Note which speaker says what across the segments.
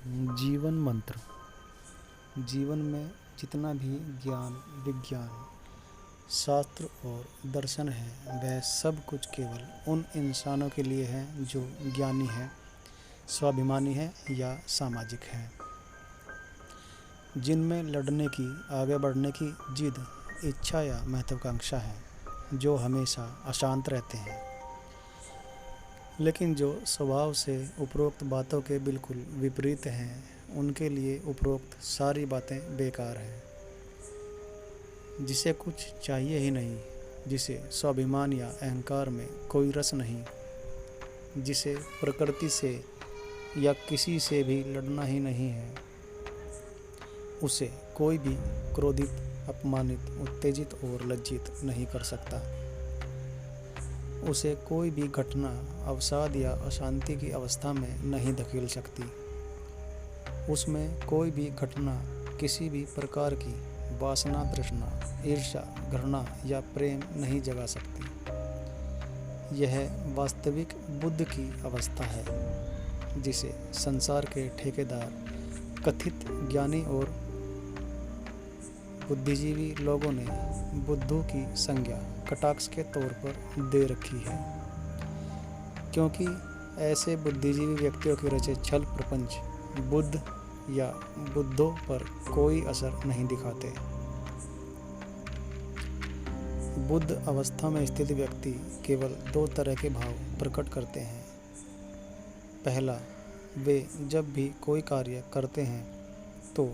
Speaker 1: जीवन मंत्र। जीवन में जितना भी ज्ञान, विज्ञान, शास्त्र और दर्शन है वह सब कुछ केवल उन इंसानों के लिए है जो ज्ञानी है, स्वाभिमानी है या सामाजिक है, जिनमें लड़ने की, आगे बढ़ने की जिद, इच्छा या महत्वाकांक्षा है, जो हमेशा अशांत रहते हैं, लेकिन जो स्वभाव से उपरोक्त बातों के बिल्कुल विपरीत हैं, उनके लिए उपरोक्त सारी बातें बेकार हैं। जिसे कुछ चाहिए ही नहीं, जिसे स्वाभिमान या अहंकार में कोई रस नहीं, जिसे प्रकृति से या किसी से भी लड़ना ही नहीं है, उसे कोई भी क्रोधित, अपमानित, उत्तेजित और लज्जित नहीं कर सकता। उसे कोई भी घटना अवसाद या अशांति की अवस्था में नहीं धकेल सकती। उसमें कोई भी घटना किसी भी प्रकार की वासना, तृष्णा, ईर्ष्या, घृणा या प्रेम नहीं जगा सकती। यह वास्तविक बुद्ध की अवस्था है, जिसे संसार के ठेकेदार, कथित ज्ञानी और बुद्धिजीवी लोगों ने बुद्धू की संज्ञा कटाक्ष के तौर पर दे रखी है, क्योंकि ऐसे बुद्धिजीवी व्यक्तियों के रचे छल प्रपंच बुद्ध या बुद्धों पर कोई असर नहीं दिखाते। बुद्ध अवस्था में स्थित व्यक्ति केवल दो तरह के भाव प्रकट करते हैं। पहला, वे जब भी कोई कार्य करते हैं तो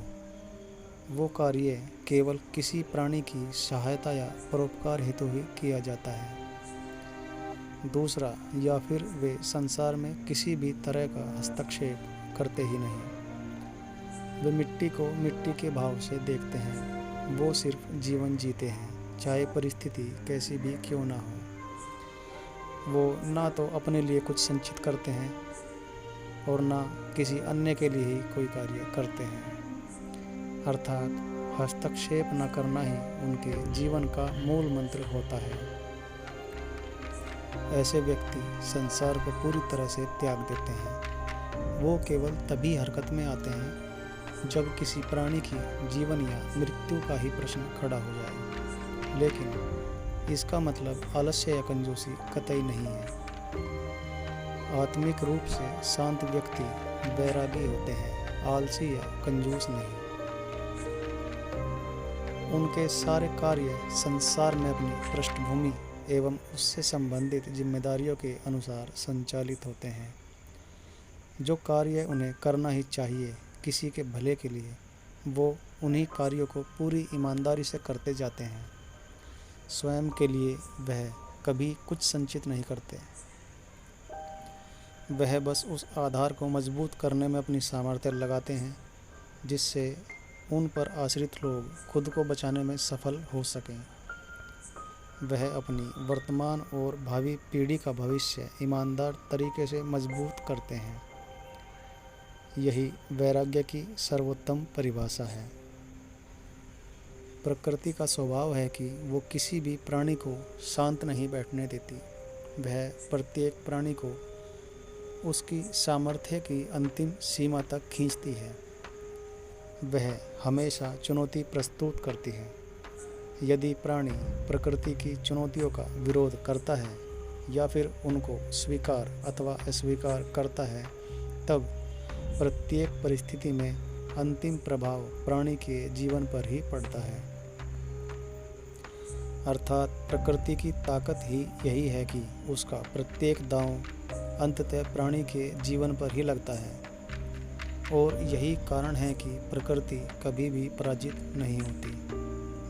Speaker 1: वो कार्य केवल किसी प्राणी की सहायता या परोपकार हेतु ही किया जाता है। दूसरा, या फिर वे संसार में किसी भी तरह का हस्तक्षेप करते ही नहीं। वे मिट्टी को मिट्टी के भाव से देखते हैं। वो सिर्फ जीवन जीते हैं, चाहे परिस्थिति कैसी भी क्यों ना हो। वो ना तो अपने लिए कुछ संचित करते हैं और ना किसी अन्य के लिए ही कोई कार्य करते हैं। अर्थात हस्तक्षेप न करना ही उनके जीवन का मूल मंत्र होता है। ऐसे व्यक्ति संसार को पूरी तरह से त्याग देते हैं। वो केवल तभी हरकत में आते हैं जब किसी प्राणी की जीवन या मृत्यु का ही प्रश्न खड़ा हो जाए, लेकिन इसका मतलब आलस्य या कंजूसी कतई नहीं है। आत्मिक रूप से शांत व्यक्ति वैरागी होते हैं, आलसी या कंजूस नहीं। उनके सारे कार्य संसार में अपनी पृष्ठभूमि एवं उससे संबंधित जिम्मेदारियों के अनुसार संचालित होते हैं। जो कार्य उन्हें करना ही चाहिए किसी के भले के लिए, वो उन्हीं कार्यों को पूरी ईमानदारी से करते जाते हैं। स्वयं के लिए वह कभी कुछ संचित नहीं करते। वह बस उस आधार को मजबूत करने में अपनी सामर्थ्य लगाते हैं जिससे उन पर आश्रित लोग खुद को बचाने में सफल हो सकें। वह अपनी वर्तमान और भावी पीढ़ी का भविष्य ईमानदार तरीके से मजबूत करते हैं। यही वैराग्य की सर्वोत्तम परिभाषा है। प्रकृति का स्वभाव है कि वो किसी भी प्राणी को शांत नहीं बैठने देती। वह प्रत्येक प्राणी को उसकी सामर्थ्य की अंतिम सीमा तक खींचती है। वह हमेशा चुनौती प्रस्तुत करती है। यदि प्राणी प्रकृति की चुनौतियों का विरोध करता है या फिर उनको स्वीकार अथवा अस्वीकार करता है, तब प्रत्येक परिस्थिति में अंतिम प्रभाव प्राणी के जीवन पर ही पड़ता है। अर्थात प्रकृति की ताकत ही यही है कि उसका प्रत्येक दांव अंततः प्राणी के जीवन पर ही लगता है, और यही कारण है कि प्रकृति कभी भी पराजित नहीं होती।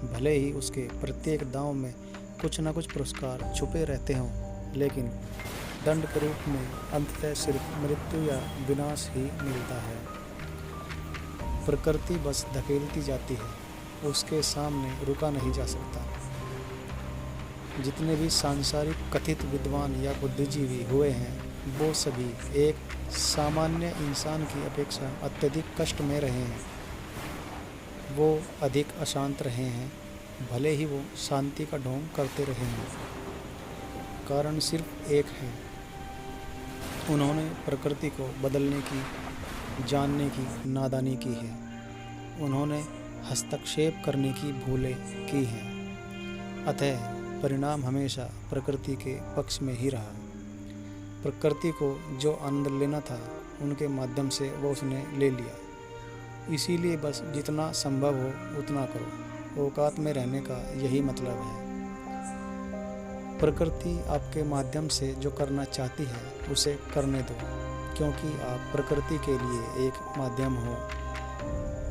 Speaker 1: भले ही उसके प्रत्येक दांव में कुछ न कुछ पुरस्कार छुपे रहते हों, लेकिन दंड के रूप में अंततः सिर्फ मृत्यु या विनाश ही मिलता है। प्रकृति बस धकेलती जाती है, उसके सामने रुका नहीं जा सकता। जितने भी सांसारिक कथित विद्वान या बुद्धिजीवी हुए हैं, वो सभी एक सामान्य इंसान की अपेक्षा अत्यधिक कष्ट में रहे हैं। वो अधिक अशांत रहे हैं, भले ही वो शांति का ढोंग करते रहे हैं। कारण सिर्फ एक है, उन्होंने प्रकृति को बदलने की जानने की नादानी की है। उन्होंने हस्तक्षेप करने की भूलें की हैं। अतः परिणाम हमेशा प्रकृति के पक्ष में ही रहा। प्रकृति को जो आनंद लेना था उनके माध्यम से वो उसने ले लिया। इसीलिए बस जितना संभव हो उतना करो। औकात में रहने का यही मतलब है। प्रकृति आपके माध्यम से जो करना चाहती है उसे करने दो, क्योंकि आप प्रकृति के लिए एक माध्यम हो।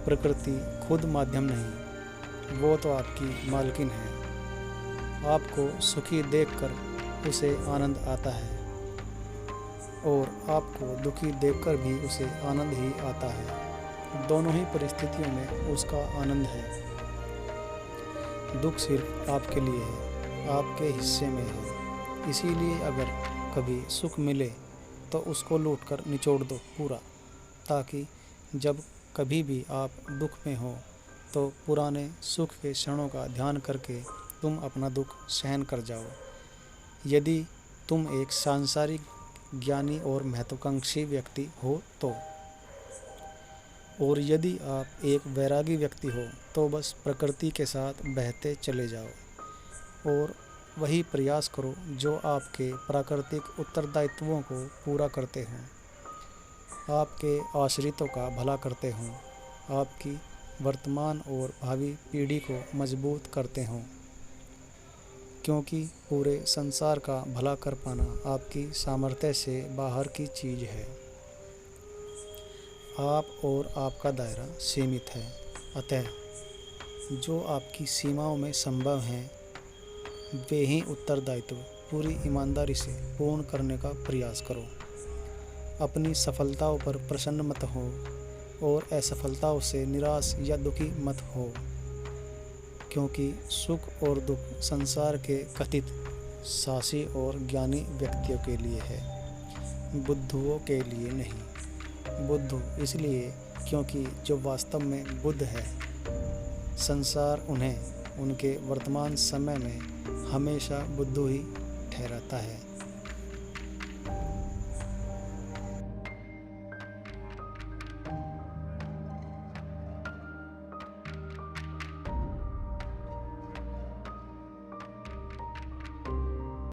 Speaker 1: प्रकृति खुद माध्यम नहीं, वो तो आपकी मालकिन है। आपको सुखी देखकर उसे आनंद आता है और आपको दुखी देखकर भी उसे आनंद ही आता है। दोनों ही परिस्थितियों में उसका आनंद है। दुख सिर्फ आपके लिए है, आपके हिस्से में है। इसीलिए अगर कभी सुख मिले तो उसको लूटकर निचोड़ दो पूरा, ताकि जब कभी भी आप दुख में हो तो पुराने सुख के क्षणों का ध्यान करके तुम अपना दुख सहन कर जाओ। यदि तुम एक सांसारिक ज्ञानी और महत्वाकांक्षी व्यक्ति हो तो, और यदि आप एक वैरागी व्यक्ति हो तो बस प्रकृति के साथ बहते चले जाओ और वही प्रयास करो जो आपके प्राकृतिक उत्तरदायित्वों को पूरा करते हों, आपके आश्रितों का भला करते हों, आपकी वर्तमान और भावी पीढ़ी को मजबूत करते हों, क्योंकि पूरे संसार का भला कर पाना आपकी सामर्थ्य से बाहर की चीज़ है। आप और आपका दायरा सीमित है। अतः जो आपकी सीमाओं में संभव हैं वे ही उत्तरदायित्व पूरी ईमानदारी से पूर्ण करने का प्रयास करो। अपनी सफलताओं पर प्रसन्न मत हो और असफलताओं से निराश या दुखी मत हो, क्योंकि सुख और दुख संसार के कथित साहसी और ज्ञानी व्यक्तियों के लिए है, बुद्धुओं के लिए नहीं। बुद्धू इसलिए क्योंकि जो वास्तव में बुद्ध है, संसार उन्हें उनके वर्तमान समय में हमेशा बुद्धू ही ठहराता है।